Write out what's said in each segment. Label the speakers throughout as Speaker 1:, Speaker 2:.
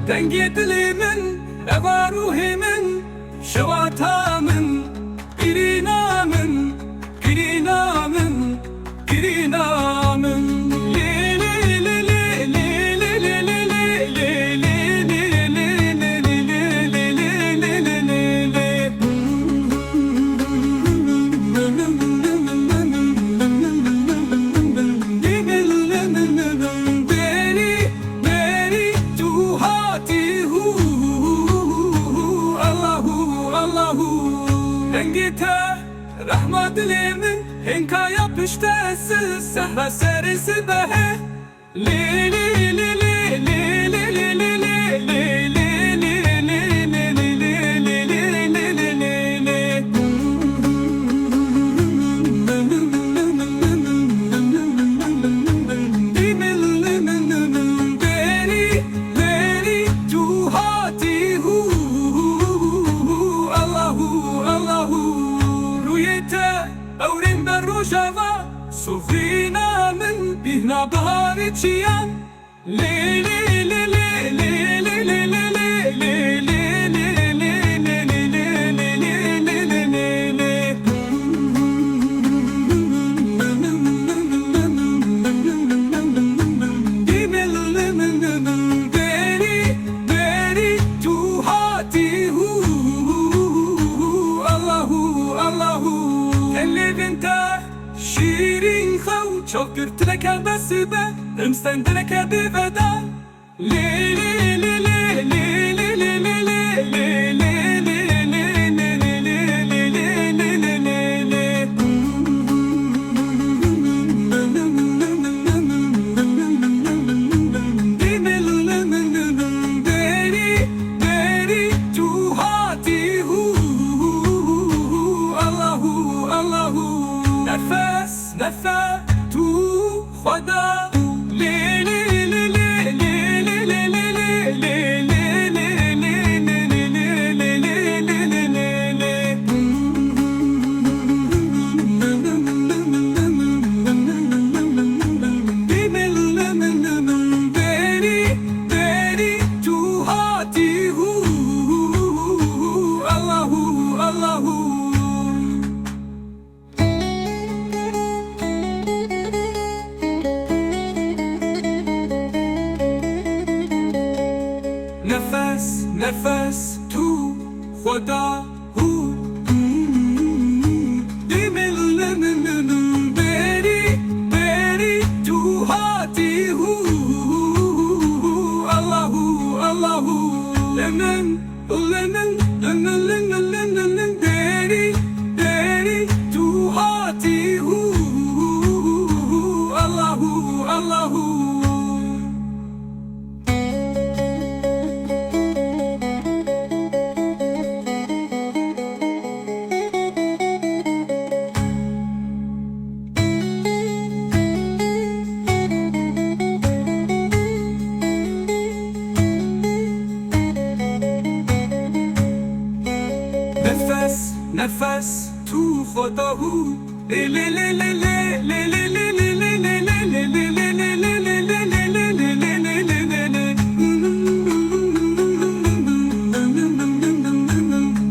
Speaker 1: Dengi dilimin, eva ruhimin, şevatamın, girinamın, girinamın, girinamın. Dengite rahmat dilimin hinka yapıştı siz sehra serisi behe li li li li li li li li li li أورين بالرجوة صوفينا من بهنا بهار تشيان لي لي لي لي لي لي لي لي لي شیرین خو چوکر تلکه بسیبه امستن تلکه بیودا لی لی لی لی لی لی لی لی نفع تو خدا لی لی لی لی لی لی لی لی نفس نفس تو خدا هو بری بری تو هاتی هو الله الله لمن لمن لمن لمن بری بری تو هاتی هو الله الله نفس تو خدا هو لی لی لی لی لی لی لی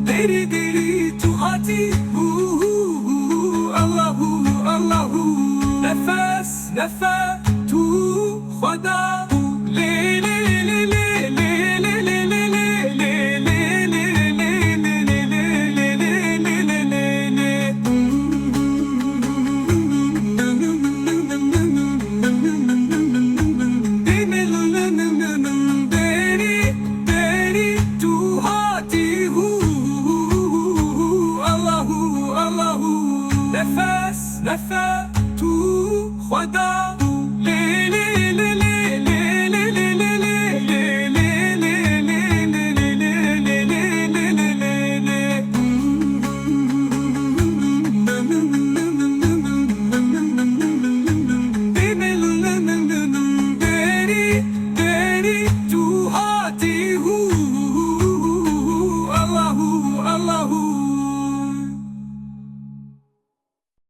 Speaker 1: دری دری تو هاتی الله الله نفس نفس تو خدا